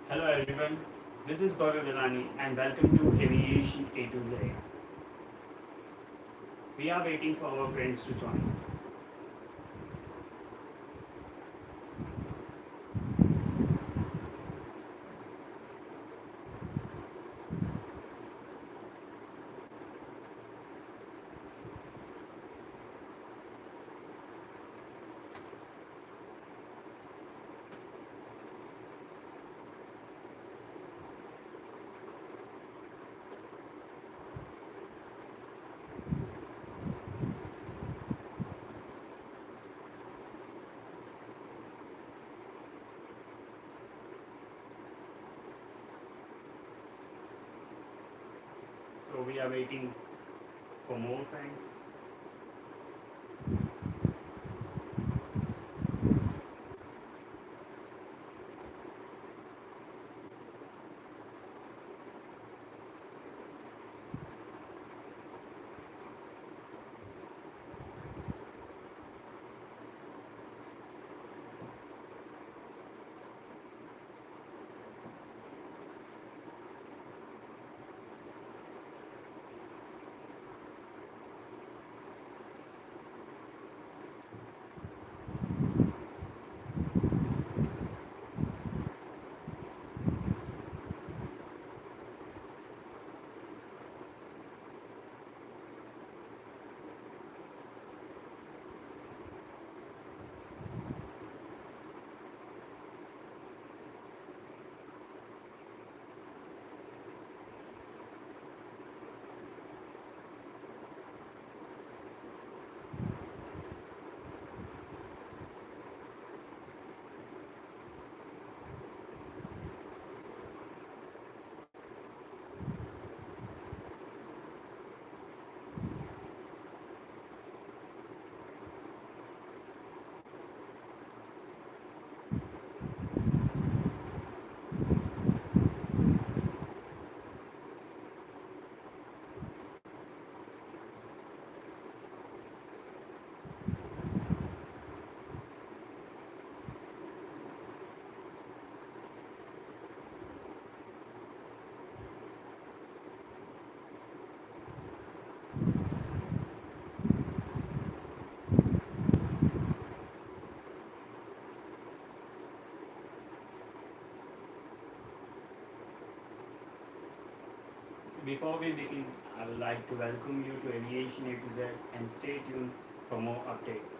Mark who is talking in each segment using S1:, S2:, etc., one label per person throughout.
S1: Hello everyone, this is Bhavya Vilani and welcome to Aviation A to Z. We are waiting for our friends to join. So we are waiting for more friends. Before we begin, I would like to welcome you to Aviation A to Z and stay tuned for more updates.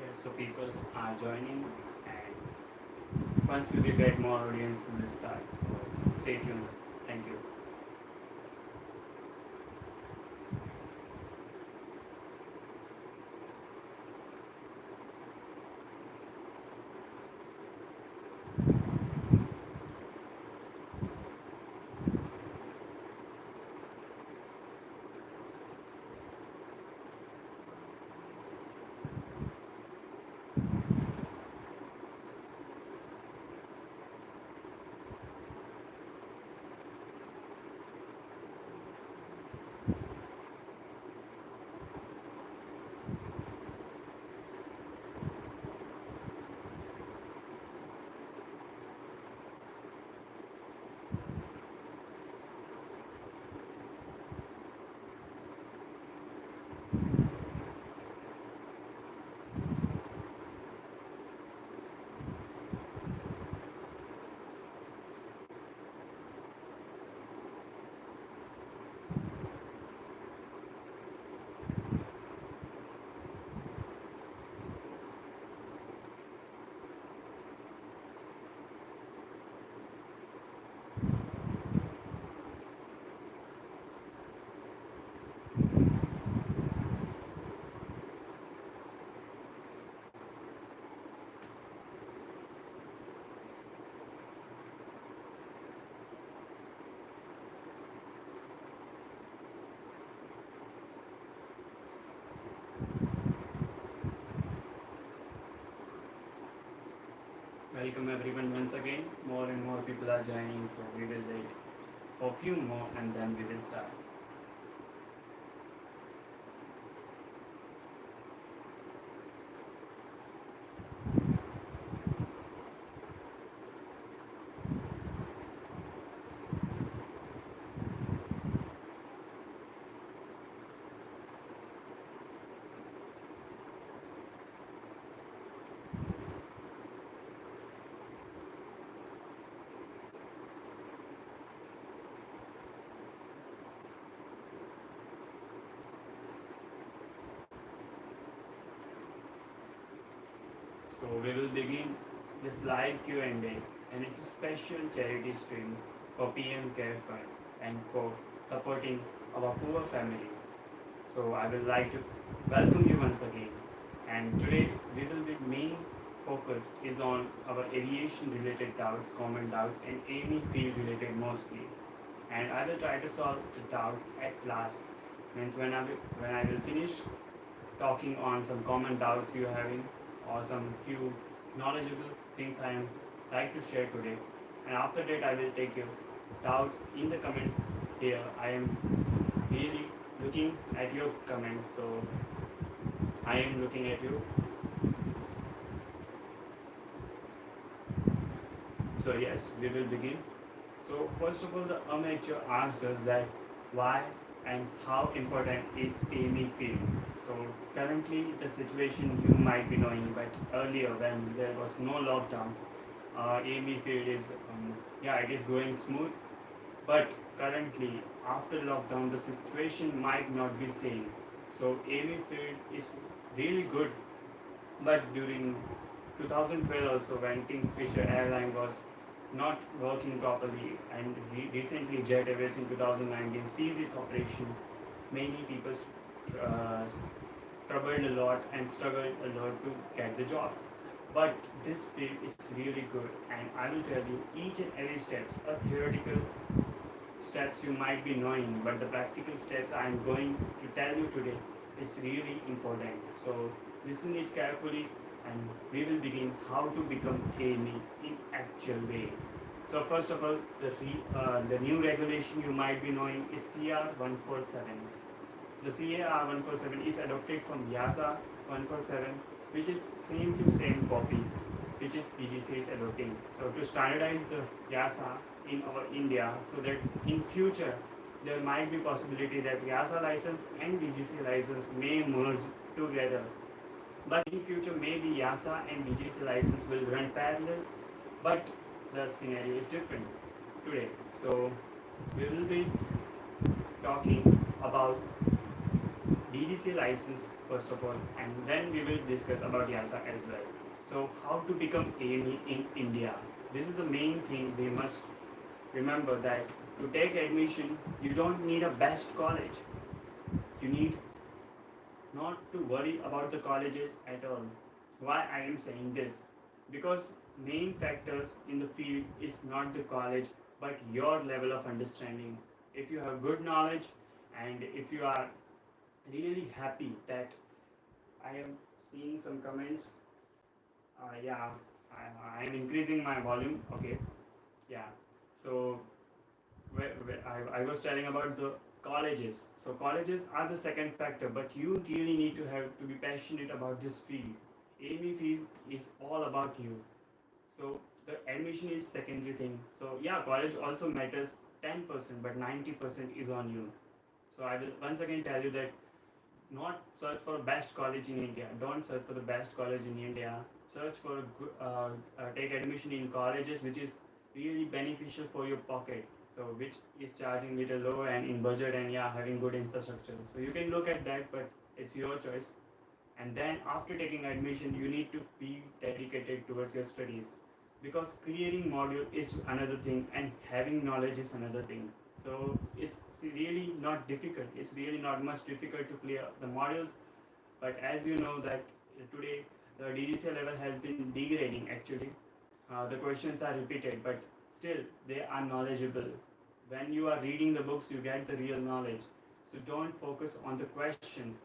S1: Yes, so people are joining, and once we will get more audience, we will start. So stay tuned. Thank you. more people are joining, so we will wait for a few more and then we will start. So we will begin this live Q&A, and it's a special charity stream for PM Care Funds and for supporting our poor families. So I would like to welcome you once again. And today we will be main focus is on our aviation related doubts, common doubts, and any field related mostly. And I will try to solve the doubts at last. Means when I will finish talking on some common doubts you're having or some few knowledgeable things I am like to share today. And after that I will take your doubts in the comment here. I am really looking at your comments, so I am looking at you. So yes, we will begin. So first of all, the amateur asked us that why and how important is AME field. So currently the situation you might be knowing, but earlier when there was no lockdown, AME field is it is going smooth. But currently after lockdown the situation might not be same. So AME field is really good, but during 2012 also when Kingfisher airline was not working properly and recently Jet Airways in 2019 ceased its operation, many people uh, troubled a lot and struggled a lot to get the jobs. But this field is really good, and I will tell you each and every steps, a theoretical steps you might be knowing, but the practical steps I am going to tell you today is really important. So listen it carefully and we will begin how to become AME in actual way. So first of all, the new regulation you might be knowing is CR 147. The CAR 147 is adopted from YASA 147, which is same to same copy, which is PGC is adopting. So to standardize the YASA in our India, so that in future there might be possibility that YASA license and DGC license may merge together. But in future maybe YASA and DGC license will run parallel, but the scenario is different today. So we will be talking about DGC license first of all, and then we will discuss about YASA as well. So how to become AME in India? This is the main thing we must remember, that to take admission you don't need a best college. You need not to worry about the colleges at all. Why I am saying this? Because main factors in the field is not the college but your level of understanding. If you have good knowledge and if you are really happy that I am seeing some comments. I am increasing my volume. Okay, yeah. So I was telling about the colleges. So colleges are the second factor, but you really need to have to be passionate about this field. AME field is all about you. So the admission is secondary thing. So yeah, college also matters 10%, but 90% is on you. So I will once again tell you that not search for best college in India. Don't search for the best college in India. Search for take admission in colleges which is really beneficial for your pocket. So which is charging little low and in budget and having good infrastructure. So you can look at that, but it's your choice. And then after taking admission, you need to be dedicated towards your studies, because clearing module is another thing and having knowledge is another thing. So it's really not difficult. It's really not much difficult to clear the modules. But as you know that today the DGC level has been degrading actually. The questions are repeated, but still they are knowledgeable. When you are reading the books, you get the real knowledge. So don't focus on the questions.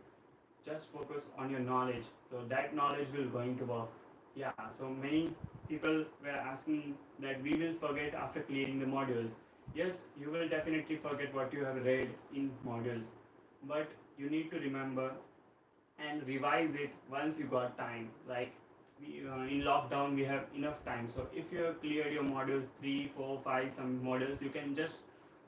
S1: Just focus on your knowledge. So that knowledge will going to work. Yeah, so many people were asking that we will forget after clearing the modules. Yes, you will definitely forget what you have read in modules, but you need to remember and revise it once you got time. Like in lockdown, we have enough time. So if you have cleared your module 3, 4, 5, some modules, you can just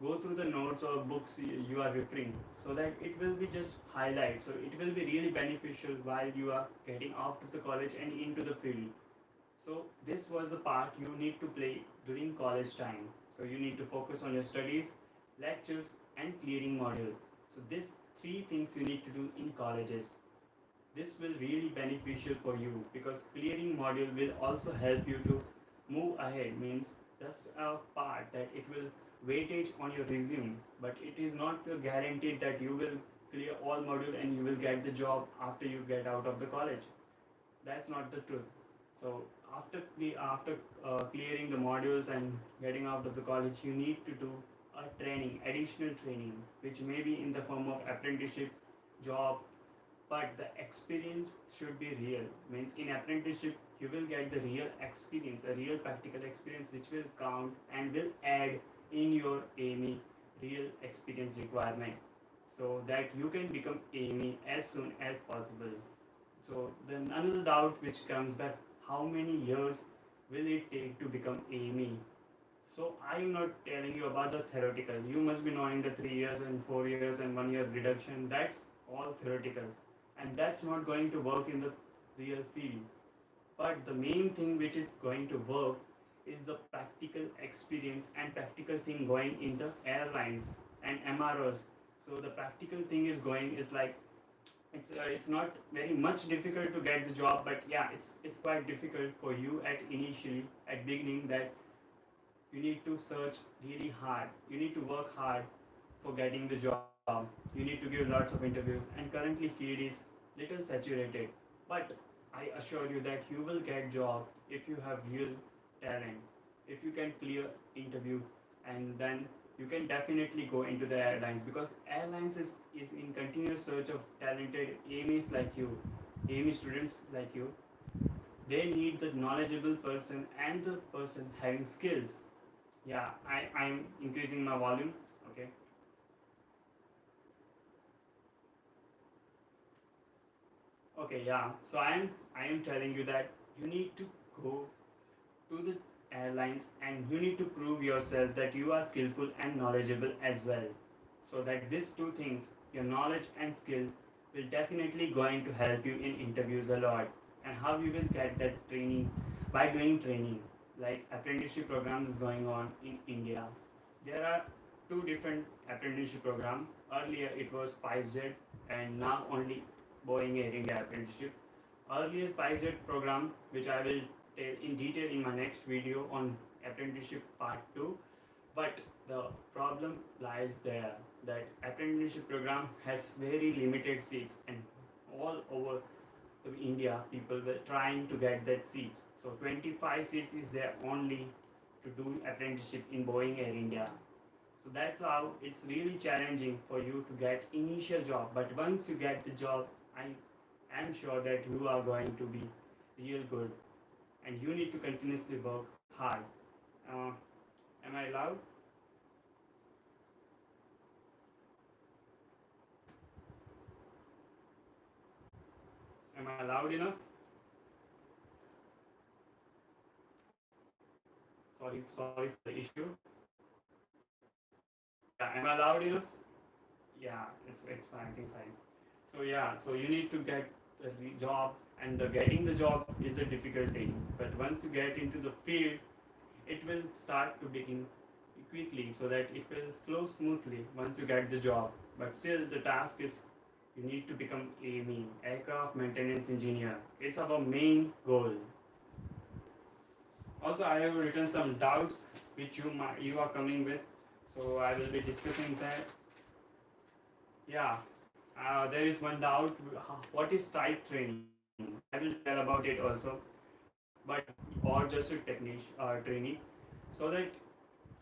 S1: go through the notes or books you are referring, so that it will be just highlight. So it will be really beneficial while you are getting out of the college and into the field. So this was the part you need to play during college time. So you need to focus on your studies, lectures, and clearing module. So these three things you need to do in colleges. This will really beneficial for you, because clearing module will also help you to move ahead. Means that's a part that it will weightage on your resume, but it is not guaranteed that you will clear all module and you will get the job after you get out of the college. That's not the truth. So after clearing the modules and getting out of the college, you need to do a training, additional training, which may be in the form of apprenticeship, job, but the experience should be real. Means in apprenticeship you will get the real experience, a real practical experience, which will count and will add in your AME real experience requirement, so that you can become AME as soon as possible. So then another doubt which comes, that how many years will it take to become AME? So I am not telling you about the theoretical. You must be knowing the 3 years and 4 years and 1 year reduction. That's all theoretical, and that's not going to work in the real field. But the main thing which is going to work is the practical experience and practical thing going in the airlines and MROs. So the practical thing is going is like, it's not very much difficult to get the job, but yeah, it's quite difficult for you at initially at beginning, that you need to search really hard. You need to work hard for getting the job. You need to give lots of interviews, and currently field is little saturated. But I assure you that you will get job if you have real talent. If you can clear interview, and then you can definitely go into the airlines, because airlines is in continuous search of talented AMEs like you, AME students like you. They need the knowledgeable person and the person having skills. Yeah, I'm increasing my volume. Okay. Okay, yeah. So I am telling you that you need to go to the airlines, and you need to prove yourself that you are skillful and knowledgeable as well. So that these two things, your knowledge and skill, will definitely going to help you in interviews a lot. And how you will get that training? By doing training. Like apprenticeship programs is going on in India. There are two different apprenticeship programs. Earlier it was SpiceJet, and now only Boeing Air India apprenticeship. Earlier SpiceJet program, which I will tell in detail in my next video on apprenticeship part 2. But the problem lies there, that apprenticeship program has very limited seats, and all over India people were trying to get that seats. So 25 seats is there only to do apprenticeship in Boeing Air India. So that's how it's really challenging for you to get initial job. But once you get the job, I am sure that you are going to be real good, and you need to continuously work hard. Uh, am I loud? Am I loud enough? Sorry for the issue. Yeah, am I loud enough? Yeah, it's fine. I think fine. So yeah, so you need to get the job, and the getting the job is the difficult thing. But once you get into the field, it will start to begin quickly, so that it will flow smoothly once you get the job. But still, the task is, you need to become AME, aircraft maintenance engineer. It's our main goal. Also, I have written some doubts which you are coming with, so I will be discussing that. Yeah, there is one doubt. What is type training? I will tell about it also, but or just a training, so that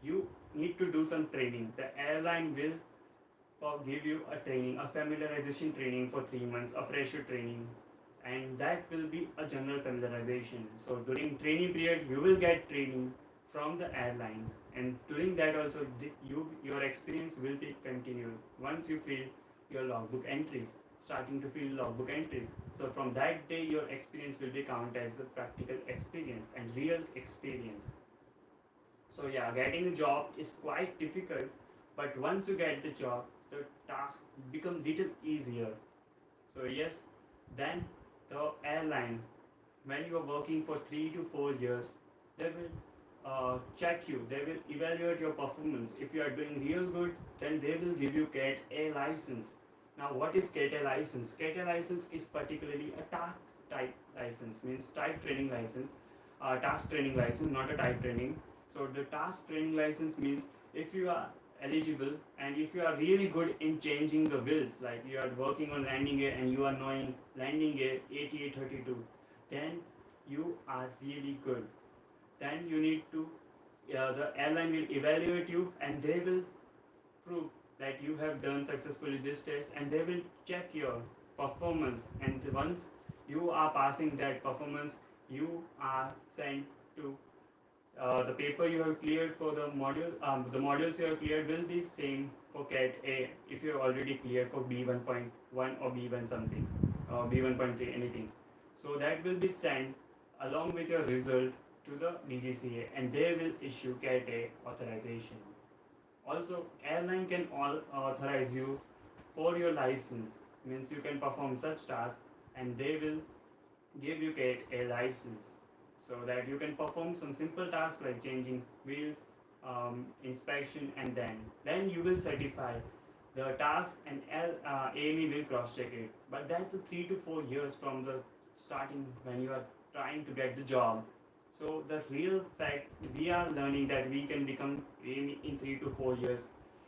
S1: you need to do some training. The airline will give you a training, a familiarization training for 3 months, a fresher training, and that will be a general familiarization. So during training period, you will get training from the airlines, and during that also your experience will be continued once you fill your logbook entries, starting to fill logbook entries. So from that day, your experience will be counted as a practical experience and real experience. So yeah, getting a job is quite difficult, but once you get the job, the task become little easier. So yes, then the airline, when you are working for 3 to 4 years, they will check you. They will evaluate your performance. If you are doing real good, then they will give you CAT A license. Now, what is CAT A license? CAT A license is particularly a task type license, means type training license, task training license, not a type training. So the task training license means if you are eligible and if you are really good in changing the wheels, like you are working on landing gear and you are knowing landing gear 8832, then you are really good. Then you need to, the airline will evaluate you and they will prove that you have done successfully this test, and they will check your performance, and once you are passing that performance, you are sent to the paper you have cleared for the module. The modules you have cleared will be same for CAT A if you have already cleared for B1.1 or B1 something or B1.3 anything. So that will be sent along with your result to the DGCA, and they will issue CAT A authorization. Also, airline can authorize you for your license, means you can perform such tasks, and they will give you get a license so that you can perform some simple tasks like changing wheels, inspection, and then you will certify the task, and AME will cross check it. But that's 3 to 4 years from the starting when you are trying to get the job. So the real fact we are learning that we can become AME in 3 to 4 years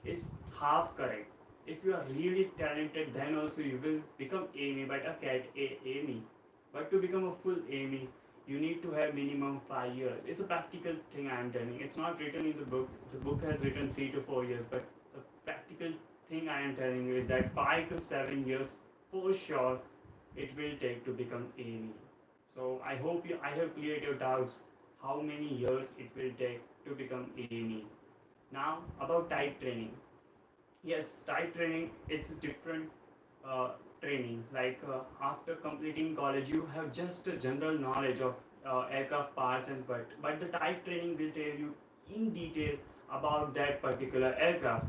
S1: is half correct. If you are really talented, then also you will become AME, but a CAT A AME. But to become a full AME, you need to have minimum 5 years. It's a practical thing I am telling. It's not written in the book. The book has written 3 to 4 years, but the practical thing I am telling you is that 5 to 7 years for sure it will take to become AME. So I hope I have cleared your doubts how many years it will take to become AME. Now about type training. Yes, type training is different training. Like after completing college, you have just a general knowledge of aircraft parts and but the type training will tell you in detail about that particular aircraft.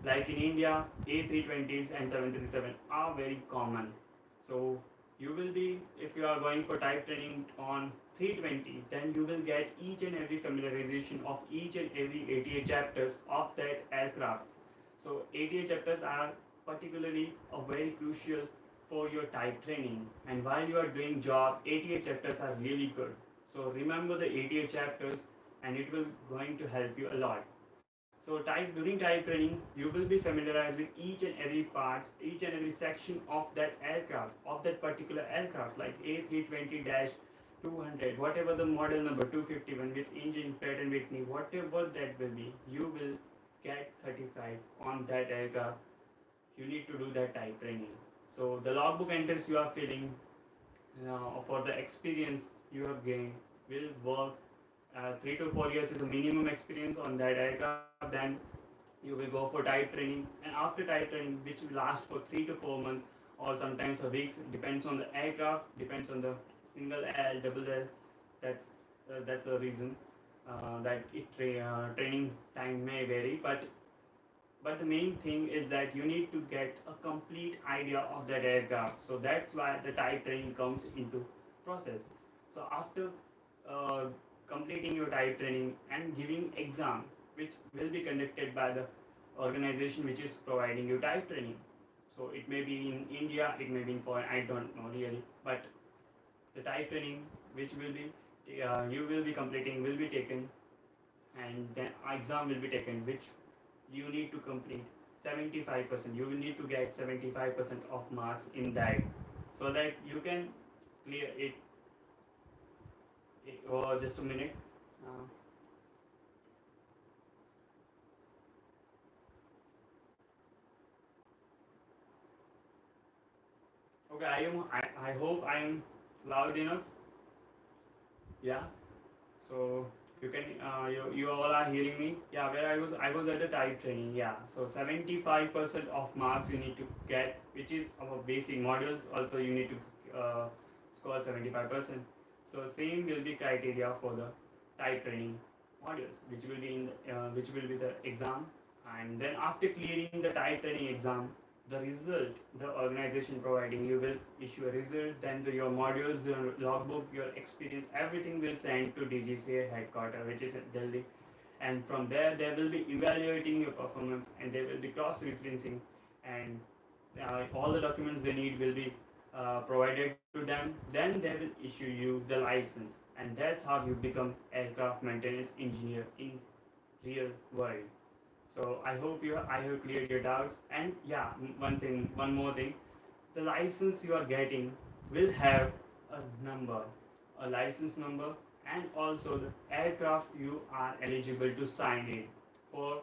S1: Like in India, A320s and 737 are very common. So you will be, if you are going for type training on 320, then you will get each and every familiarization of each and every ATA chapters of that aircraft. So ATA chapters are particularly a very crucial for your type training, and while you are doing job, ATA chapters are really good. So remember the ATA chapters, and it will going to help you a lot. So during type training, you will be familiarized with each and every part, each and every section of that aircraft, of that particular aircraft, like A320-200, whatever the model number 251 with engine, Pratt and Whitney, whatever that will be, you will get certified on that aircraft. You need to do that type training. So the logbook entries you are filling for the experience you have gained will work. 3 to 4 years is a minimum experience on that aircraft. Then you will go for type training, and after type training, which will last for 3 to 4 months or sometimes a weeks, depends on the aircraft, depends on the single L, double L. That's the reason that training time may vary, but the main thing is that you need to get a complete idea of that aircraft. So that's why the type training comes into process. So after uh, completing your type training and giving exam, which will be conducted by the organization which is providing you type training. So it may be in India, it may be in foreign, I don't know really, but the type training which will be you will be completing will be taken, and then exam will be taken, which you need to complete 75%. You will need to get 75% of marks in that, so that you can clear it. Oh, just a minute. Uh, okay, I hope I am loud enough? Yeah. So you can you all are hearing me? Yeah. Where I was at a type training. Yeah. So 75% of marks you need to get, which is our basic modules. Also you need to score 75%. So same will be criteria for the type training modules, which will be which will be the exam. And then after clearing the type training exam, the result the organization providing you will issue a result, then your modules, your logbook, your experience, everything will send to DGCA headquarters, which is at Delhi. And from there they will be evaluating your performance, and they will be cross referencing, and all the documents they need will be provided to them. Then they will issue you the license, and that's how you become aircraft maintenance engineer in real world. So I have cleared your doubts. And yeah, one more thing. The license you are getting will have a number, a license number, and also the aircraft you are eligible to sign it for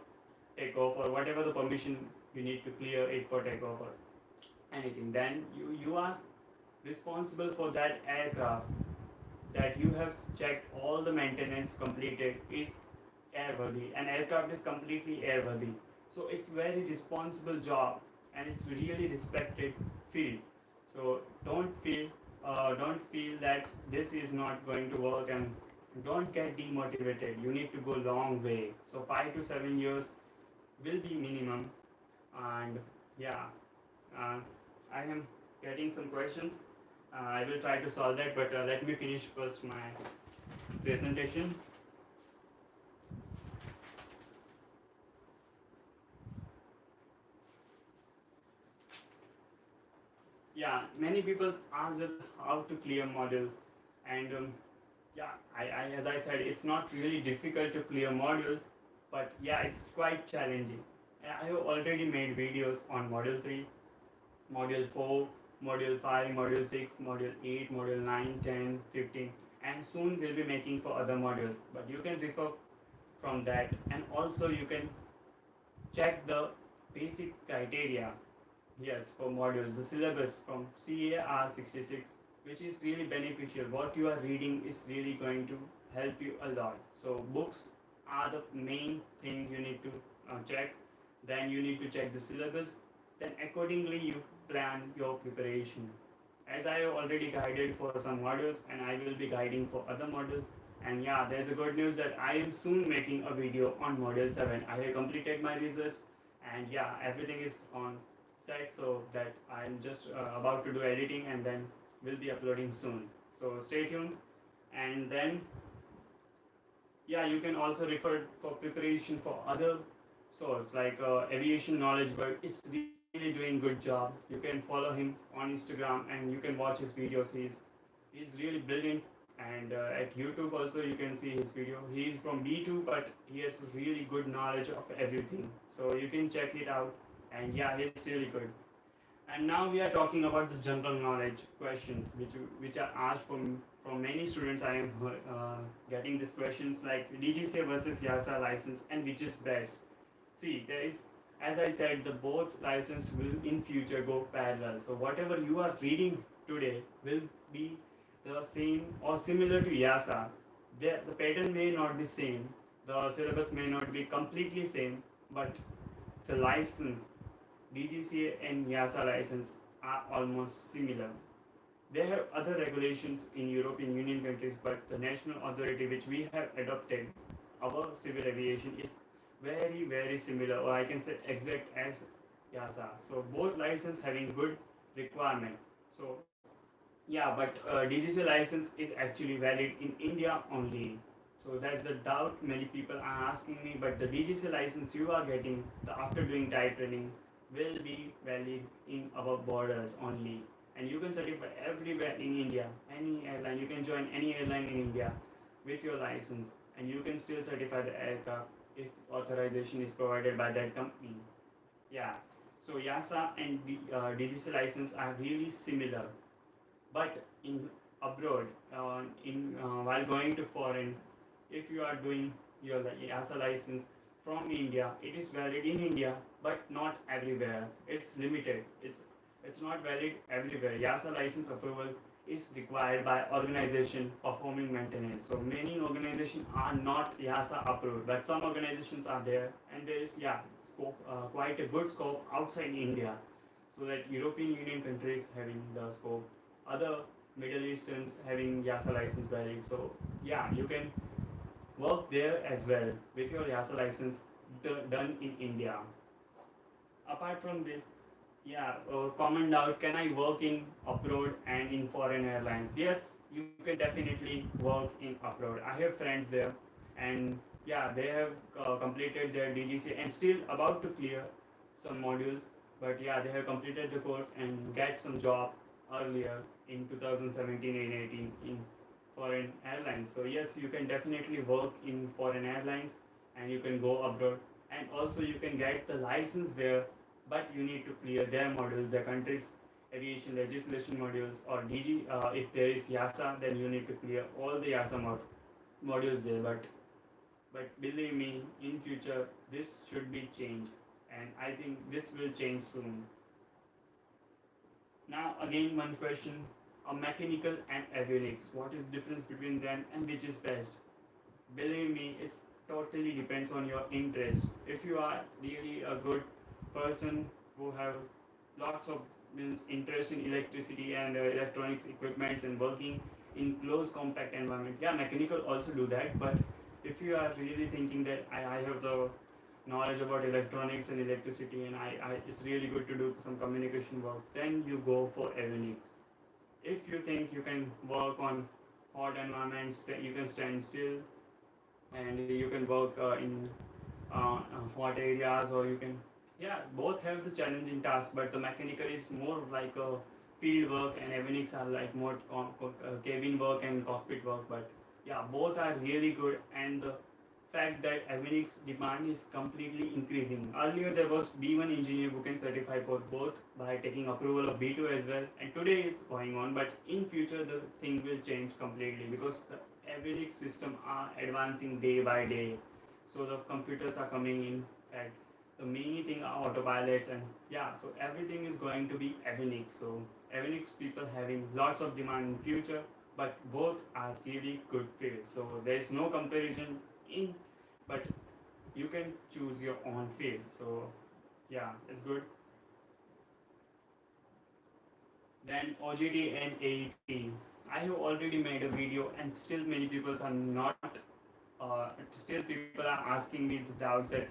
S1: takeoff, or whatever the permission you need to clear it for takeoff or anything. Then you are responsible for that aircraft, that you have checked all the maintenance completed is airworthy, and aircraft is completely airworthy. So it's very responsible job, and it's really respected field. So don't feel that this is not going to work, and don't get demotivated. You need to go long way. So 5 to 7 years will be minimum. And yeah, uh, I am getting some questions. I will try to solve that, but let me finish first my presentation. Yeah, many people ask us how to clear module, and yeah, as I said, it's not really difficult to clear modules, but yeah, it's quite challenging. I have already made videos on module 3, module 4, module 5, module 6, module 8, module 9, 10, 15, and soon we'll be making for other modules, but you can refer from that. And also you can check the basic criteria. Yes, for modules, the syllabus from CAR 66, which is really beneficial. What you are reading is really going to help you a lot. So books are the main thing you need to check. Then you need to check the syllabus. Then accordingly you plan your preparation. As I have already guided for some modules, and I will be guiding for other modules. And yeah, there's a good news that I am soon making a video on module 7. I have completed my research, and yeah, everything is on set, so that I'm just about to do editing, and then we'll be uploading soon. So stay tuned. And then yeah, you can also refer for preparation for other source like Aviation Knowledge Bird is really doing good job. You can follow him on Instagram, and you can watch his videos. He's really brilliant. And at YouTube also you can see his video. He is from B2, but he has really good knowledge of everything. So you can check it out. And yeah, he's really good. And now we are talking about the general knowledge questions, which are asked from many students. I am getting these questions like DGCA versus YASA license, and which is best. See, there is, as I said, the both license will in future go parallel. So whatever you are reading today will be the same or similar to YASA. The pattern may not be same, the syllabus may not be completely same, but the license, DGCA and YASA license, are almost similar. They have other regulations in European Union countries, but the national authority which we have adopted, our civil aviation, is very similar, or I can say exact as YASA. So both license having good requirement. So yeah, but DGCA license is actually valid in India only. So that's the doubt many people are asking me. But the DGCA license you are getting after doing type training will be valid in our borders only, and you can certify everywhere in India. Any airline, you can join any airline in India with your license, and you can still certify the aircraft if authorization is provided by that company. Yeah. So YASA and DGCA license are really similar, but in abroad, in while going to foreign, if you are doing your EASA license from India, it is valid in India, but not everywhere. It's limited. It's it's not valid everywhere. EASA license approval is required by organization performing maintenance. So many organizations are not EASA approved, but some organizations are there, and there is scope, quite a good scope outside India, so that European Union countries having the scope, other Middle Easterns having EASA license valid. So you can work there as well with your EASA license done in India. Apart from this, common doubt, can I work in abroad and in foreign airlines? Yes, you can definitely work in abroad. I have friends there, and they have completed their DGC and still about to clear some modules, but they have completed the course and get some job earlier in 2017 and 18 in foreign airlines. So yes, you can definitely work in foreign airlines, and you can go abroad, and also you can get the license there, but you need to clear their modules, their country's aviation legislation modules, or DG. If there is EASA, then you need to clear all the EASA modules there. But believe me, in future this should be changed, and I think this will change soon. Now again, one question: a mechanical and avionics. What is difference between them, and which is best? Believe me, it's totally depends on your interest. If you are really a good person who have lots of interest in electricity and electronics equipments and working in close compact environment, mechanical also do that. But if you are really thinking that I have the knowledge about electronics and electricity, and it's really good to do some communication work, then you go for avionics. If you think you can work on hot environments, that you can stand still and you can work in hot areas, or you can, both have the challenging task, but the mechanical is more like a field work, and avionics are like more cabin work and cockpit work. But both are really good, and the fact that avionics demand is completely increasing. Earlier there was B1 engineer who can certify for both by taking approval of B2 as well, and today it's going on, but in future the thing will change completely, because the avionics system are advancing day by day. So the computers are coming in, and the main thing are autopilots, and so everything is going to be avionics. So avionics people having lots of demand in future, but both are really good fields. So there is no comparison in, but you can choose your own field. So it's good. Then OGT and AET. I have already made a video, and still many people are not. Still people are asking me the doubts that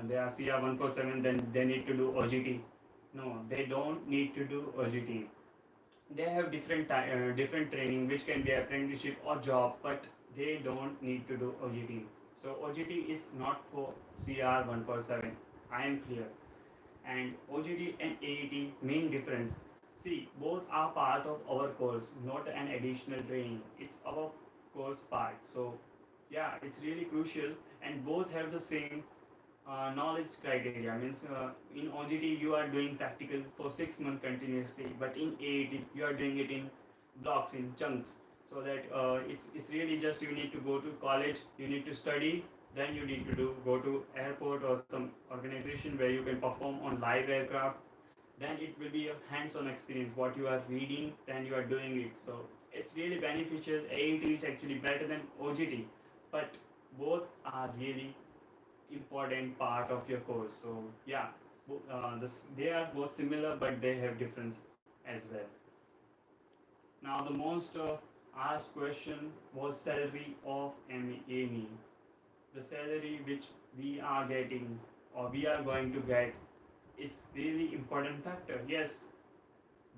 S1: they are CR147, then they need to do OGT. No, they don't need to do OGT. They have different training, which can be apprenticeship or job, but they don't need to do OGT. So OGT is not for CR147. I am clear. And OGT and AET, main difference. See, both are part of our course, not an additional training. It's our course part. So it's really crucial, and both have the same knowledge criteria. Means in OGT you are doing practical for 6 months continuously, but in AET you are doing it in blocks, in chunks, so that it's really just you need to go to college, you need to study, then you need to go to airport or some organization where you can perform on live aircraft. Then it will be a hands-on experience. What you are reading, then you are doing it. So it's really beneficial. AET is actually better than OGT, but both are really important part of your course. So they are both similar, but they have difference as well. Now the most asked question was salary of AME. The salary which we are getting, or we are going to get, is really important factor. Yes,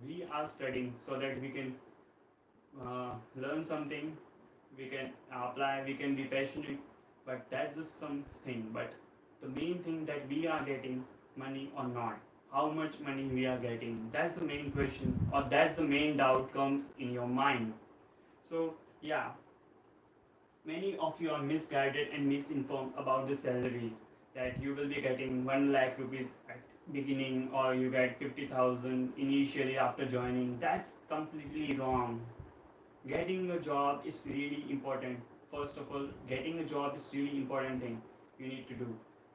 S1: we are studying so that we can learn something, we can apply, we can be passionate, but that's just something. But the main thing, that we are getting money or not, how much money we are getting, that's the main question, or that's the main doubt comes in your mind. So many of you are misguided and misinformed about the salaries, that you will be getting 1 lakh rupees at beginning, or you get 50,000 initially after joining. That's completely wrong. Getting a job is really important. First of all, getting a job is really important thing you need to do.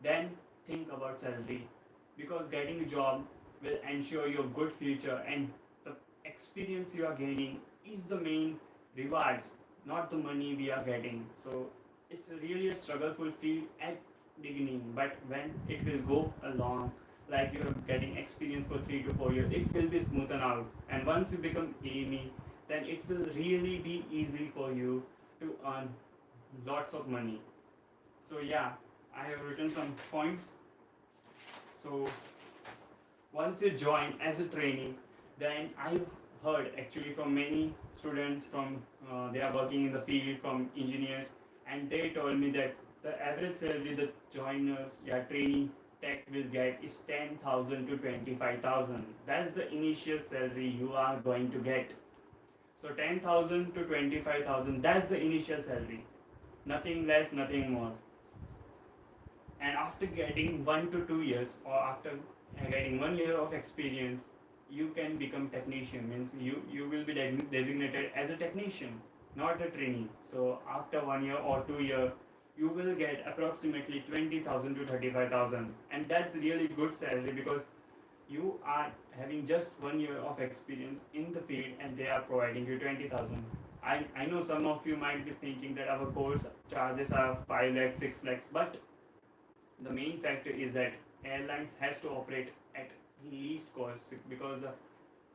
S1: Then think about salary, because getting a job will ensure your good future, and the experience you are gaining is the main rewards, not the money we are getting. So it's really a struggleful field at beginning, but when it will go along, like you're getting experience for 3 to 4 years, it will be smoothen out. And once you become AME, then it will really be easy for you to earn lots of money. So yeah, I have written some points. So once you join as a trainee, then I've heard actually from many students from they are working in the field, from engineers, and they told me that the average salary the joiners, yeah, trainee tech will get is 10,000 to 25,000. That's the initial salary you are going to get. So 10,000 to 25,000, that's the initial salary, nothing less, nothing more. And after getting 1 to 2 years, or after getting 1 year of experience, you can become technician. Means you will be designated as a technician, not a trainee. So after 1 year or 2 year, you will get approximately 20,000 to 35,000, and that's really good salary because you are having just 1 year of experience in the field and they are providing you 20,000. I know some of you might be thinking that our course charges are 5 lakhs, 6 lakhs, but the main factor is that airlines has to operate at least cost, because the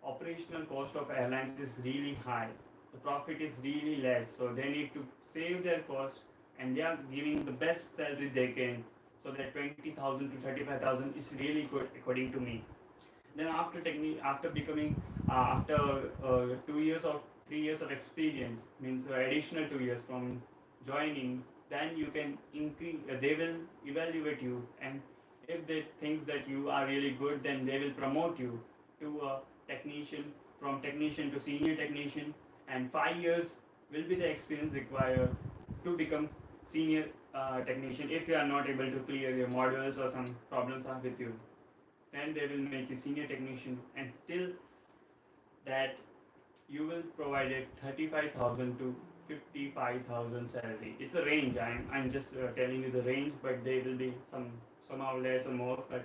S1: operational cost of airlines is really high, the profit is really less, so they need to save their cost, and they are giving the best salary they can, so that 20,000 to 35,000 is really good according to me. Then after becoming after 2 years or 3 years of experience, means additional 2 years from joining, then you can increase. They will evaluate you, and if they think that you are really good, then they will promote you to a technician, from technician to senior technician, and 5 years will be the experience required to become senior technician. If you are not able to clear your modules or some problems are with you, then they will make you senior technician, and till that you will provide a 35,000 to 55,000 salary. It's a range. I'm just telling you the range, but they will be somehow less or more. But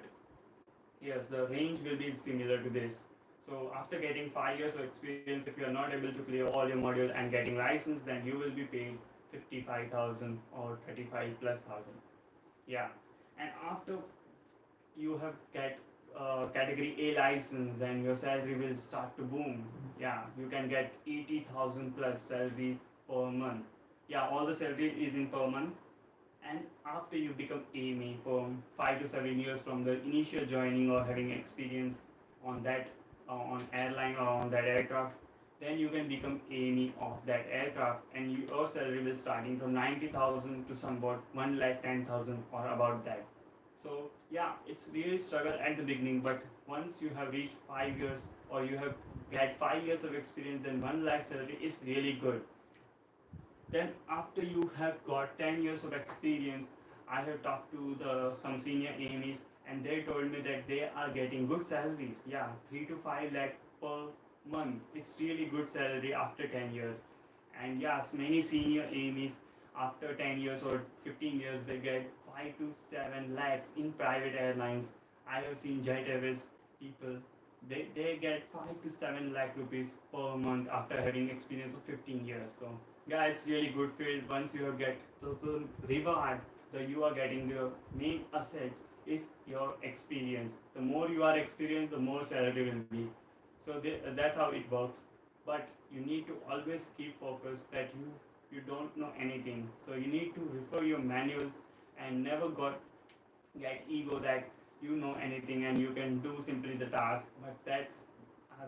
S1: yes, the range will be similar to this. So after getting 5 years of experience, if you are not able to clear all your module and getting license, then you will be paid 55,000 or 35 plus thousand. Yeah, and after you have get category A license, then your salary will start to boom. Yeah, you can get 80,000 plus salaries per month. Yeah, all the salary is in per month. And after you become AME from 5 to 7 years from the initial joining or having experience on that on airline or on that aircraft, then you can become AME of that aircraft, and your salary will starting from 90,000 to somewhat 1,10,000 or about that. So yeah, it's really struggle at the beginning, but once you have reached 5 years or you have get 5 years of experience, then 1 lakh salary is really good. Then after you have got 10 years of experience, I have talked to the some senior AMEs, and they told me that they are getting good salaries. Yeah, 3 to 5 lakh per month. It's really good salary after 10 years. And yes, many senior AMEs after 10 years or 15 years they get 5 to 7 lakhs in private airlines. I have seen Jet Airways people, they get 5 to 7 lakh rupees per month after having experience of 15 years. So yeah, it's really good field. Once you get the reward that you are getting, the main assets is your experience. The more you are experienced, the more salary will be. So that's how it works. But you need to always keep focused that you don't know anything. So you need to refer your manuals and never get ego that you know anything and you can do simply the task. But that's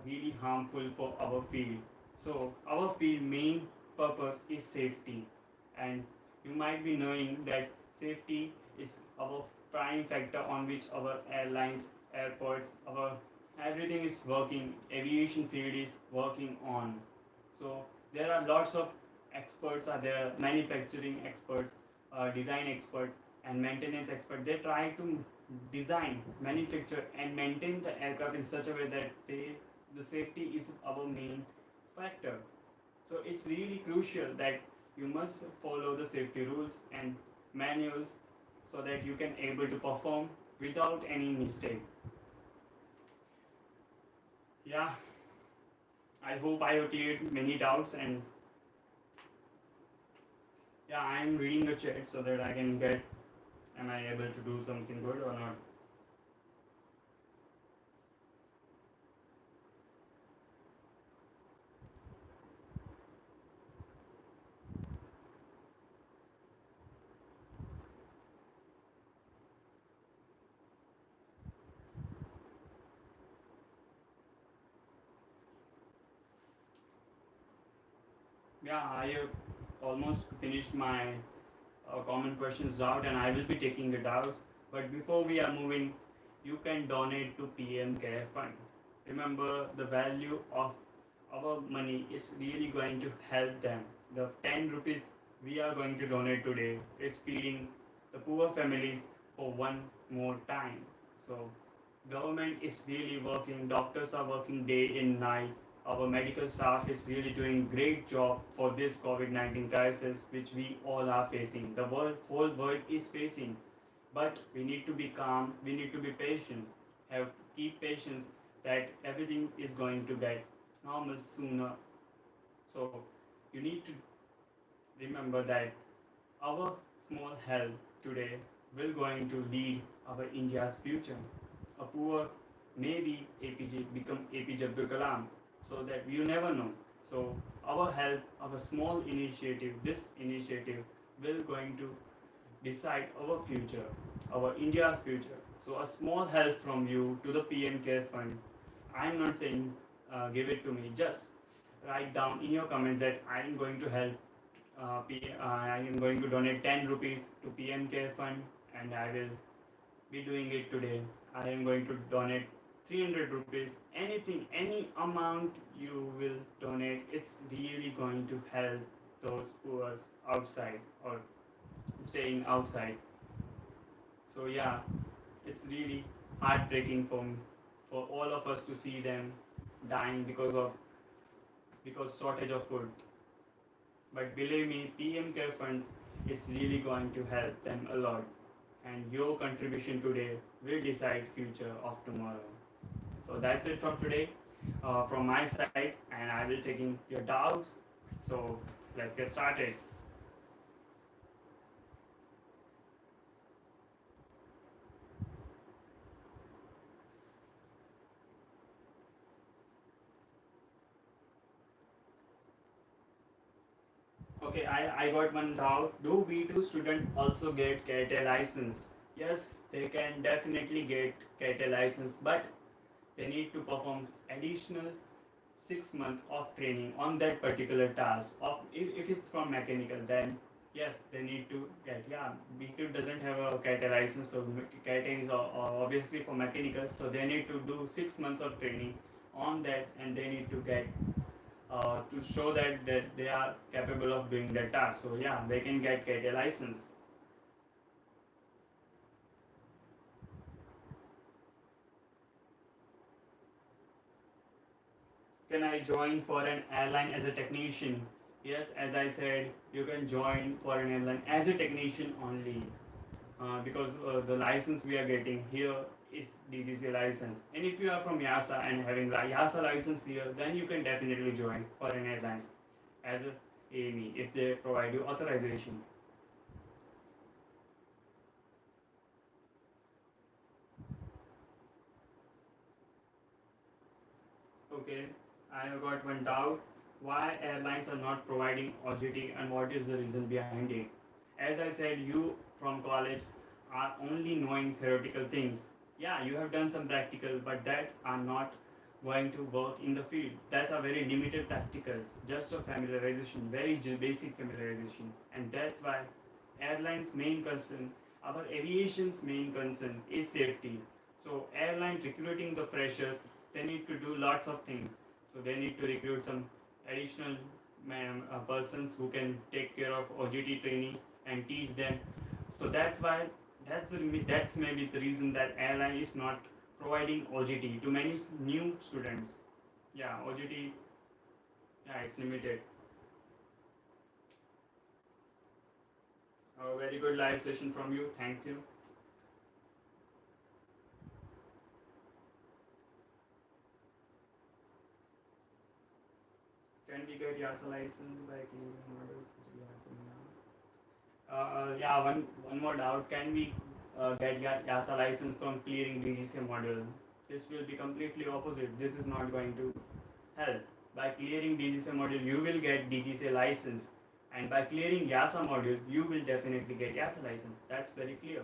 S1: really harmful for our field. So our field main purpose is safety, and you might be knowing that safety is our prime factor on which our airlines, airports, our everything is working. Aviation field is working on. So there are lots of experts are there, manufacturing experts, design experts, and maintenance experts. They try to design, manufacture, and maintain the aircraft in such a way that the safety is our main factor. So it's really crucial that you must follow the safety rules and manuals so that you can able to perform without any mistake. Yeah, I hope I have cleared many doubts, and yeah, I am reading the chat so that I can get, am I able to do something good or not. Yeah, I have almost finished my common questions out, and I will be taking it out. But before we are moving, you can donate to PM Care Fund. Remember, the value of our money is really going to help them. The 10 rupees we are going to donate today is feeding the poor families for one more time. So government is really working, doctors are working day and night. Our medical staff is really doing great job for this COVID-19 crisis which we all are facing. The whole world is facing. But we need to be calm, we need to be patient, have keep patience that everything is going to get normal sooner. So you need to remember that our small help today will going to lead our India's future. A poor maybe APJ become APJ Abdul Kalam, so that you never know. So our help, our small initiative, this initiative will going to decide our future, our India's future. So a small help from you to the PM Care Fund. I'm not saying give it to me. Just write down in your comments that I am going to help. I am going to donate 10 rupees to PM Care Fund, and I will be doing it today. I am going to donate 300 rupees. Anything, any amount you will donate, it's really going to help those poor outside or staying outside. So yeah, it's really heartbreaking for all of us to see them dying because shortage of food. But believe me, PM Care Funds is really going to help them a lot. And your contribution today will decide future of tomorrow. So that's it from today, from my side, and I will taking your doubts. So let's get started. Okay, I got one doubt. Do B2 student also get CAT license? Yes, they can definitely get CAT license, but they need to perform additional 6 months of training on that particular task. Of if it's from mechanical, then yes, they need to get. Yeah, B2 doesn't have a CAT license, so CAT is obviously for mechanical, so they need to do 6 months of training on that, and they need to get to show that they are capable of doing that task. So yeah, they can get a license. Can I join for an airline as a technician? Yes, as I said, you can join for an airline as a technician only, because the license we are getting here is DGC license. And if you are from YASA and having the YASA license here, then you can definitely join for an airlines as a AME if they provide you authorization. Okay, I have got one doubt. Why airlines are not providing OJT and what is the reason behind it? As I said, you from college are only knowing theoretical things. Yeah, you have done some practical, but that's are not going to work in the field. That's a very limited practicals, just a familiarization, very basic familiarization, and that's why airlines' main concern, our aviation's main concern is safety. So airline recruiting the freshers, they need to do lots of things. So they need to recruit some additional persons who can take care of OJT trainings and teach them. So that's why that's maybe the reason that airline is not providing OJT to many new students. Yeah, OJT, yeah, it's limited. A very good live session from you. Thank you. Can we get YASA license by clearing models which we have now? Yeah, one more doubt. Can we get YASA license from clearing DGCA module? This will be completely opposite. This is not going to help. By clearing DGCA module, you will get DGCA license, and by clearing YASA module, you will definitely get YASA license. That's very clear.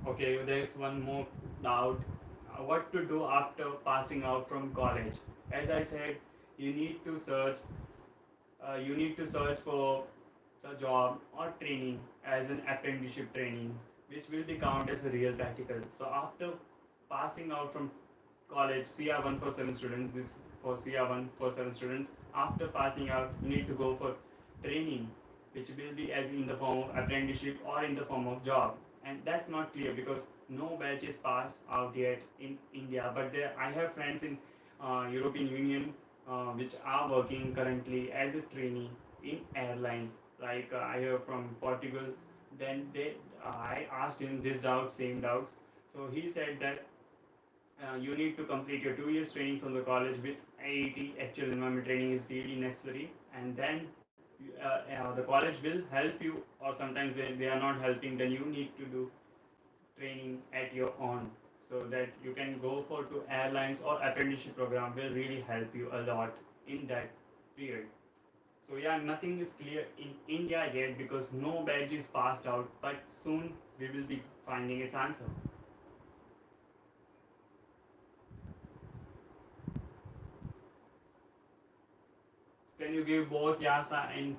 S1: Okay, there's one more doubt. What to do after passing out from college? As I said, you need to search. You need to search for the job or training as an apprenticeship training, which will be counted as a real practical. So after passing out from college, CR1 for 7 students. This for CR1 for 7 students. After passing out, you need to go for training, which will be as in the form of apprenticeship or in the form of job. And that's not clear because no batch is passed out yet in India. But there, I have friends in European Union which are working currently as a trainee in airlines. Like I heard from Portugal. Then I asked him this doubt, same doubts. So he said that you need to complete your 2 years training from the college with IAT, actual environment training is really necessary, and then the college will help you, or sometimes they are not helping, then you need to do training at your own, so that you can go for to airlines or apprenticeship program will really help you a lot in that period. So yeah, nothing is clear in India yet because no badge is passed out, but soon we will be finding its answer. Can you give both YASA and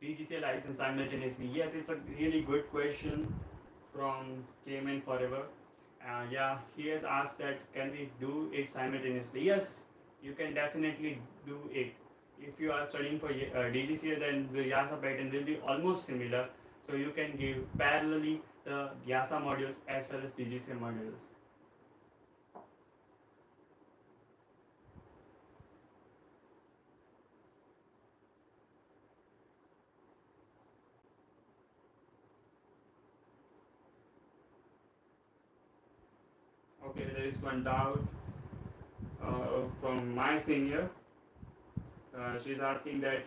S1: DGCA license simultaneously? Yes, it's a really good question from Cayman Forever. Yeah, he has asked that can we do it simultaneously? Yes, you can definitely do it. If you are studying for DGCA, then the YASA pattern will be almost similar. So you can give parallelly the YASA modules as well as DGCA modules. Okay, there is one doubt from my senior. She's asking that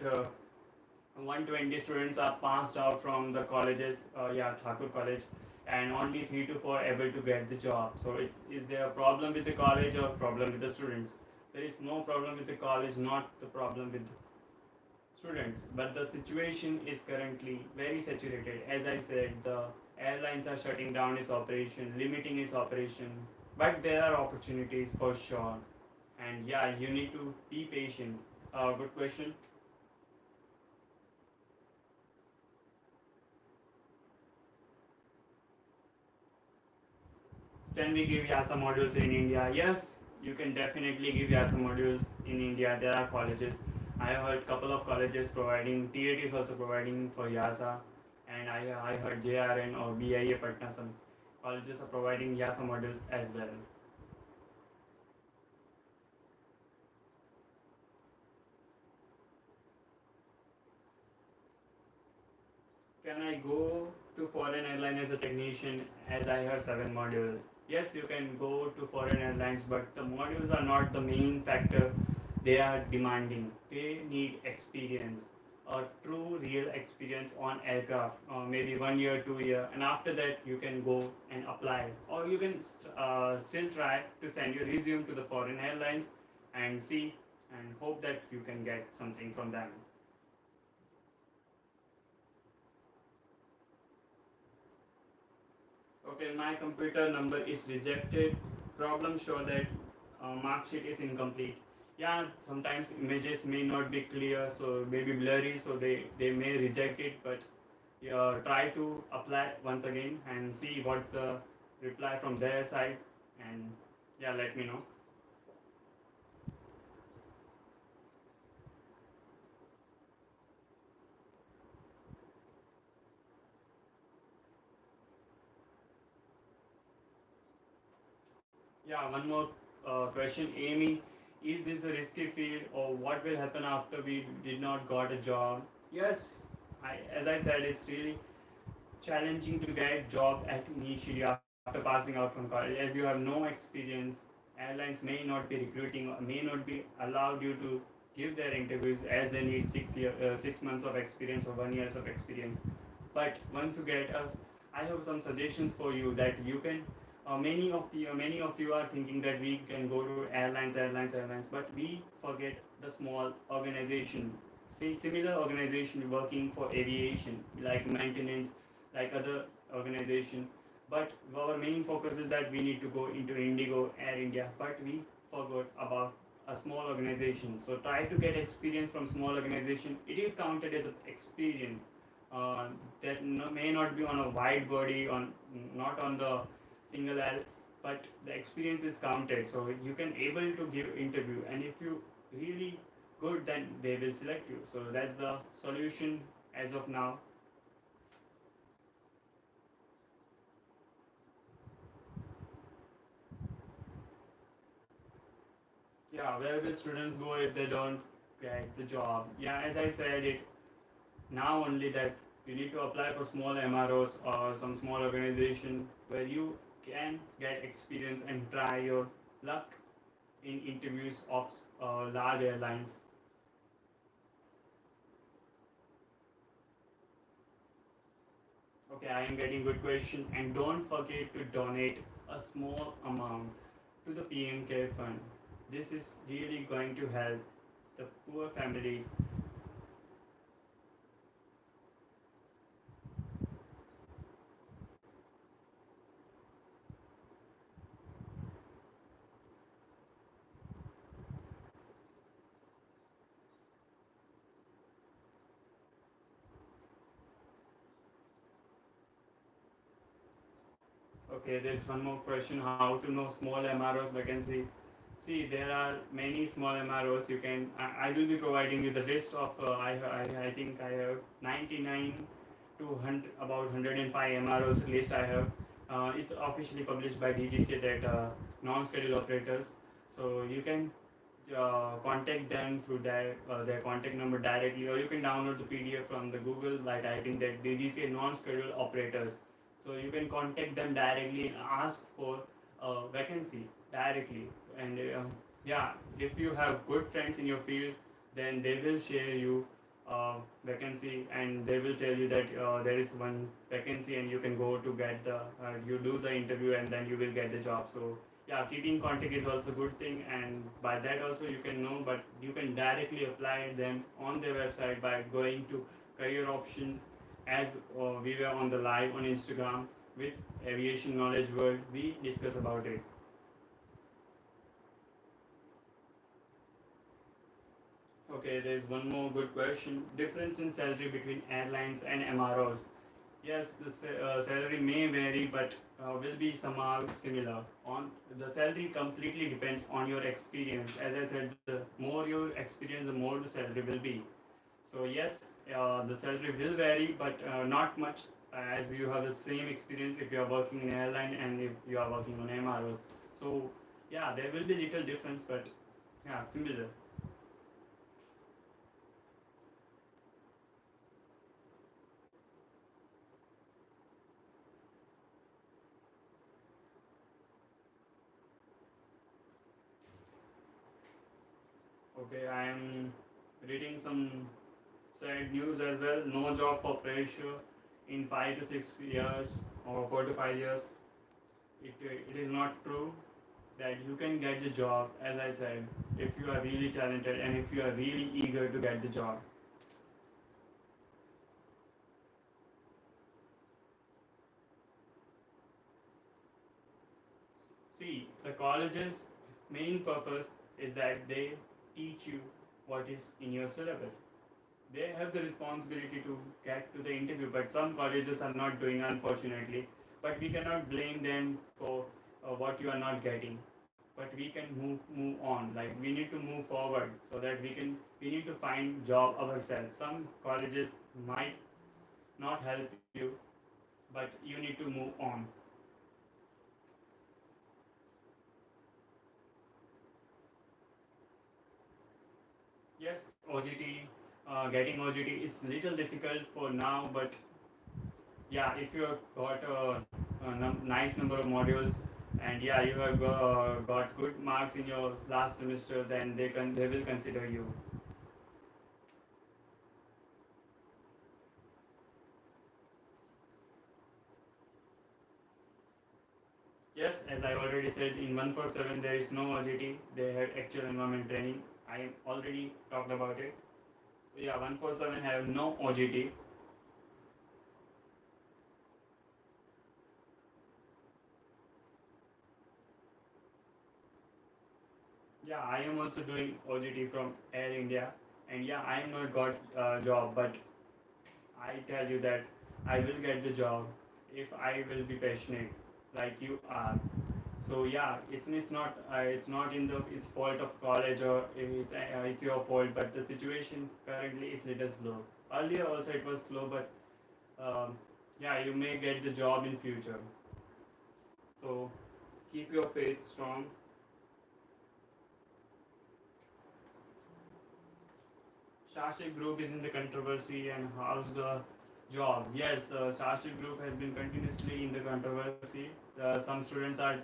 S1: 120 students are passed out from the colleges, Thakur College, and only 3 to 4 able to get the job. So is there a problem with the college or problem with the students? There is no problem with the college, not the problem with students. But the situation is currently very saturated. As I said, the airlines are shutting down its operation, limiting its operation. But there are opportunities for sure. And yeah, you need to be patient. Good question. Can we give YASA modules in India? Yes, you can definitely give YASA modules in India. There are colleges. I have heard couple of colleges providing, TAT is also providing for YASA, and I heard JRN or BIA Patna, some colleges are providing YASA modules as well. Can I go to foreign airline as a technician as I have 7 modules? Yes, you can go to foreign airlines, but the modules are not the main factor they are demanding. They need experience, a true real experience on aircraft, maybe 1 year, 2 year, and after that you can go and apply. Or you can still try to send your resume to the foreign airlines and see and hope that you can get something from them. Okay, my computer number is rejected. Problem show that mark sheet is incomplete. Yeah, sometimes images may not be clear, so maybe blurry, so they may reject it, but try to apply once again and see what's the reply from their side, and yeah, let me know. Yeah, one more question, Amy. Is this a risky field, or what will happen after we did not got a job? Yes, as I said, it's really challenging to get job at initially after passing out from college. As you have no experience, airlines may not be recruiting or may not be allowed you to give their interviews as they need 6 months of experience or 1 years of experience. But once you get us, I have some suggestions for you that you can. Many of you are thinking that we can go to airlines, but we forget the small organization. Say similar organization working for aviation, like maintenance, like other organization. But our main focus is that we need to go into Indigo, Air India, but we forgot about a small organization. So try to get experience from small organization. It is counted as an experience that may not be on a wide body, on not on the single L, but the experience is counted. So you can able to give interview, and if you really good, then they will select you. So that's the solution as of now. Yeah, where will students go if they don't get the job? Yeah, as I said it now only that you need to apply for small MROs or some small organization where you can get experience and try your luck in interviews of large airlines. Okay, I am getting good question, and don't forget to donate a small amount to the PM Care Fund. This is really going to help the poor families. Okay, there's one more question: how to know small MROs vacancy? See, there are many small MROs. You can. I will be providing you the list of. I think I have 99 to 100, about 105 MROs list I have. It's officially published by DGC that non-schedule operators. So you can contact them through their contact number directly, or you can download the PDF from the Google by typing that DGC non-schedule operators. So you can contact them directly and ask for a vacancy directly. And yeah, if you have good friends in your field, then they will share you vacancy, and they will tell you that there is one vacancy and you can go to get the you do the interview and then you will get the job. So yeah, keeping contact is also a good thing, and by that also you can know, but you can directly apply them on their website by going to career options. As we were on the live on Instagram with Aviation Knowledge World, we discuss about it. Okay, there's one more good question: difference in salary between airlines and MROs. Yes, the salary may vary, but will be somehow similar. On the salary completely depends on your experience. As I said, the more your experience, the more the salary will be. So yes, the salary will vary, but not much, as you have the same experience if you are working in airline and if you are working on MROs. So yeah, there will be little difference, but yeah, similar. Okay, I am reading some sad news as well. No job for pressure in 5 to 6 years or 4 to 5 years. It is not true that you can get the job, as I said, if you are really talented and if you are really eager to get the job. See, the college's main purpose is that they teach you what is in your syllabus. They have the responsibility to get to the interview, but some colleges are not doing, unfortunately. But we cannot blame them for what you are not getting. But we can move on. Like we need to move forward so that we need to find job ourselves. Some colleges might not help you, but you need to move on. Yes, OGT getting OGT is little difficult for now, but yeah, if you have got a nice number of modules and yeah, you have got good marks in your last semester, then they will consider you. Yes, as I already said, in 147 there is no OGT. They have actual environment training. I already talked about it. So yeah, 147 have no OGT. Yeah, I am also doing OGT from Air India, and yeah, I am not got a job, but I tell you that I will get the job if I will be passionate like you are. So yeah, it's not in the it's fault of college or it's your fault, but the situation currently is little slow. Earlier also it was slow, but yeah, you may get the job in future. So keep your faith strong. Shashik Group is in the controversy and how's the job? Yes, the Shashik Group has been continuously in the controversy. Some students are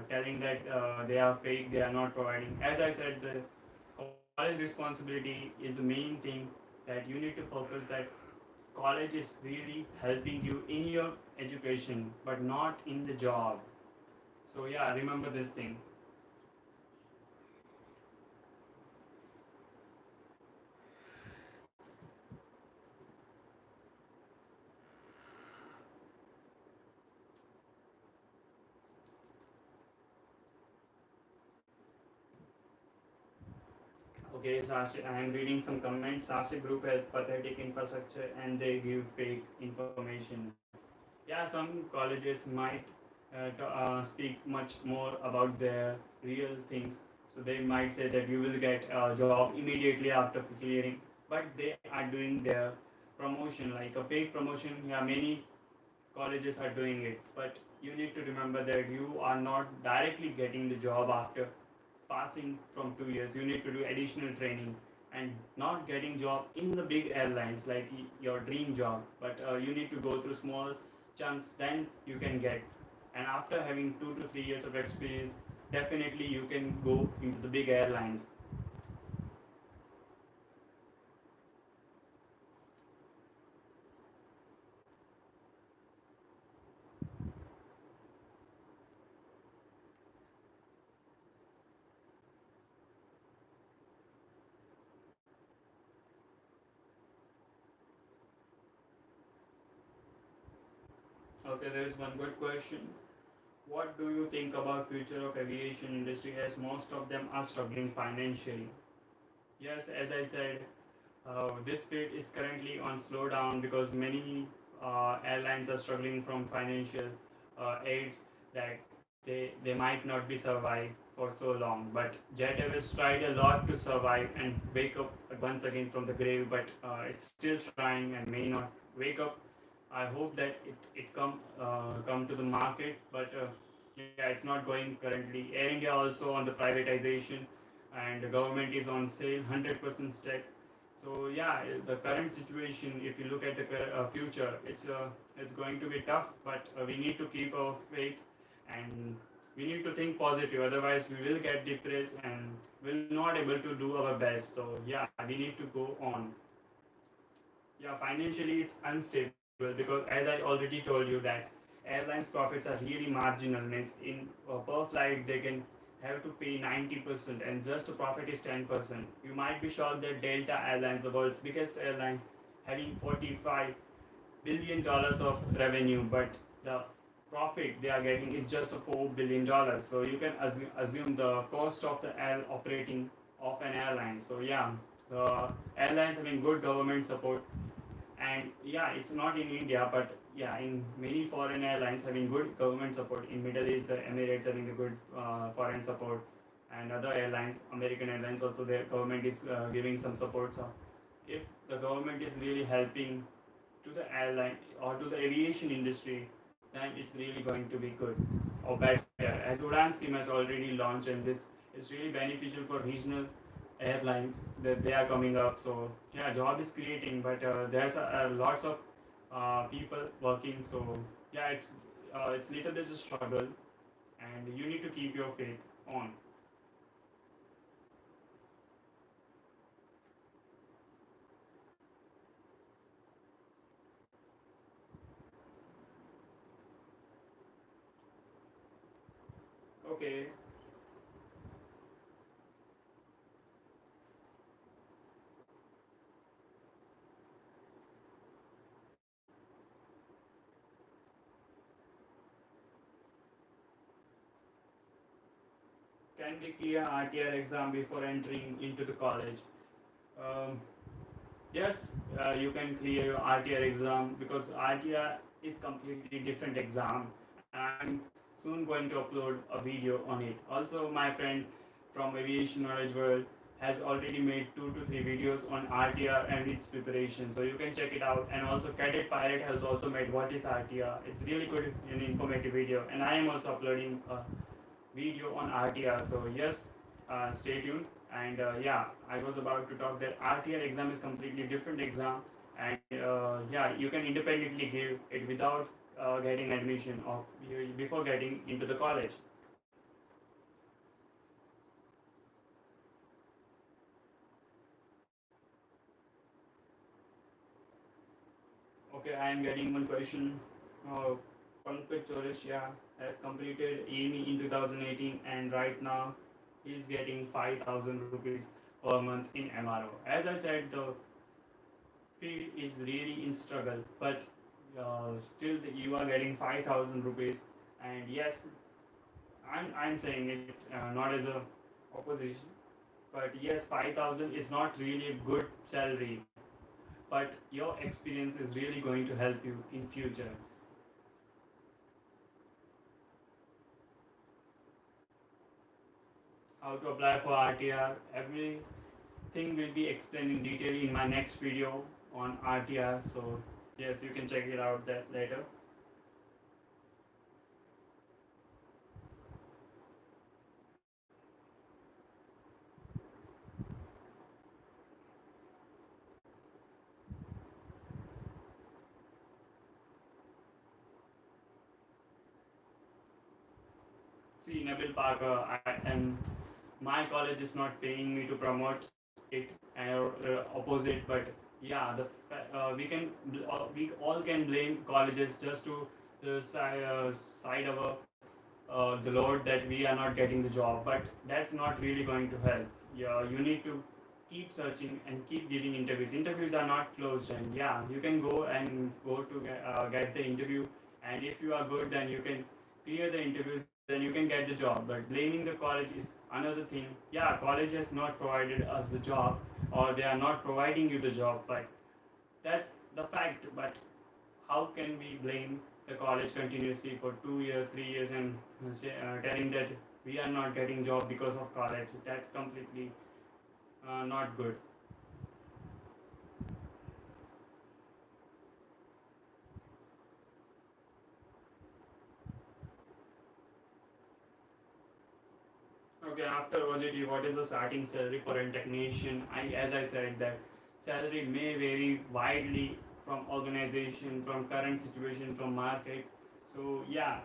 S1: telling that they are fake, they are not providing. As I said, the college responsibility is the main thing that you need to focus that college is really helping you in your education, but not in the job. So yeah, remember this thing. Okay, Sashi, I am reading some comments. Sashi Group has pathetic infrastructure and they give fake information. Yeah, some colleges might speak much more about their real things. So they might say that you will get a job immediately after clearing, but they are doing their promotion like a fake promotion. Yeah, many colleges are doing it, but you need to remember that you are not directly getting the job after passing from 2 years. You need to do additional training and not getting job in the big airlines like your dream job, but you need to go through small chunks, then you can get. And after having 2 to 3 years of experience, definitely you can go into the big airlines. Okay, there is one good question. What do you think about future of aviation industry as most of them are struggling financially? Yes, as I said, this field is currently on slowdown because many airlines are struggling from financial aids that they might not be survive for so long. But Jet Airways tried a lot to survive and wake up once again from the grave, but it's still trying and may not wake up. I hope that it come to the market, but yeah, it's not going currently. Air India also on the privatization, and the government is on sale 100% stake. So yeah, the current situation, if you look at the future, it's going to be tough, but we need to keep our faith and we need to think positive. Otherwise, we will get depressed and will not able to do our best. So yeah, we need to go on. Yeah, financially it's unstable because as I already told you that airlines profits are really marginal. Means in per flight they can have to pay 90% and just the profit is 10%. You might be shocked that Delta Airlines, the world's biggest airline, having $45 billion of revenue, but the profit they are getting is just $4 billion. So you can assume the cost of the air operating of an airline. So yeah, the airlines having good government support, and yeah, it's not in India, but yeah, in many foreign airlines having good government support. In Middle East, the Emirates having the good foreign support, and other airlines, American Airlines also, their government is giving some support. So if the government is really helping to the airline or to the aviation industry, then it's really going to be good or better. As Udan scheme has already launched, and it's really beneficial for regional airlines that they are coming up. So yeah, job is creating, but there's a lots of people working. So yeah, it's little bit of struggle, and you need to keep your faith on. Okay, can we clear RTR exam before entering into the college? Um, yes, you can clear your RTR exam because RTR is completely different exam. I'm soon going to upload a video on it. Also, my friend from Aviation Knowledge World has already made 2 to 3 videos on RTR and its preparation, so you can check it out. And also, Cadet Pirate has also made what is RTR. It's really good and informative video, and I am also uploading a video on RTR. So yes, stay tuned. And yeah, I was about to talk that RTR exam is completely different exam, and yeah, you can independently give it without getting admission or before getting into the college. Okay, I am getting one question. Uh, Pankaj Chorishya has completed AME in 2018, and right now he is getting 5,000 rupees per month in MRO. As I said, the field is really in struggle, but still you are getting 5,000 rupees. And yes, I'm saying it not as a opposition, but yes, 5,000 is not really a good salary, but your experience is really going to help you in future. How to apply for RTR, everything will be explained in detail in my next video on RTR. So yes, you can check it out that later. See, Nabil Parker, and my college is not paying me to promote it or opposite, but yeah, we all can blame colleges just to side our the load that we are not getting the job, but that's not really going to help. Yeah, you need to keep searching and keep giving interviews. Interviews are not closed, and yeah, you can go to get the interview, and if you are good, then you can clear the interviews, then you can get the job. But blaming the college is another thing. Yeah, college has not provided us the job, or they are not providing you the job, but that's the fact. But how can we blame the college continuously for 2 years, 3 years, and telling that we are not getting job because of college? That's completely not good. Okay, after OJT, what is the starting salary for a technician? As I said, that salary may vary widely from organization, from current situation, from market. So yeah,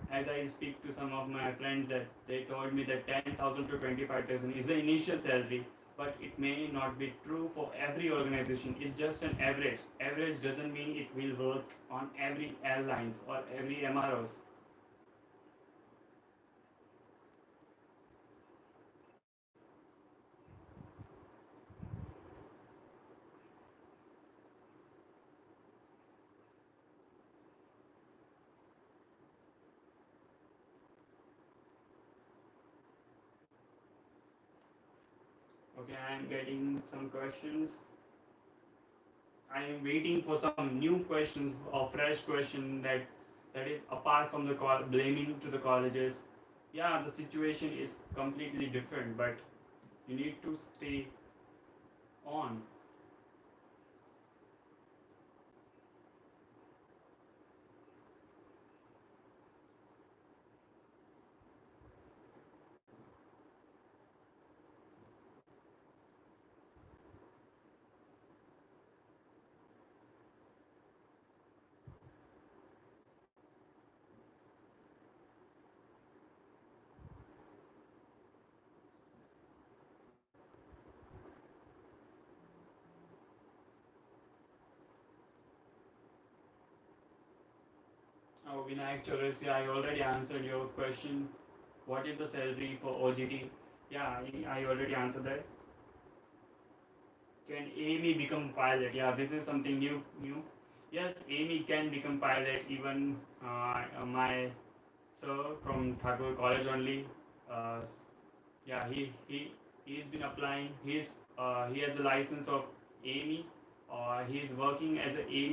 S1: as I speak to some of my friends, that they told me that 10,000 to 25,000 is the initial salary, but it may not be true for every organization. It's just an average. Average doesn't mean it will work on every airlines or every MROs. Okay, I'm getting some questions. I am waiting for some new questions or fresh question that is apart from the blaming to the colleges. Yeah, the situation is completely different, but you need to stay on. Vinayak Chaurasya, I already answered your question. What is the salary for OGT? Yeah, I already answered that. Can Amy become pilot? Yeah, this is something new. Yes, Amy can become pilot. Even my sir from Thakur College only. Uh, yeah, he's been applying. He has a license of Amy. He's working as a Amy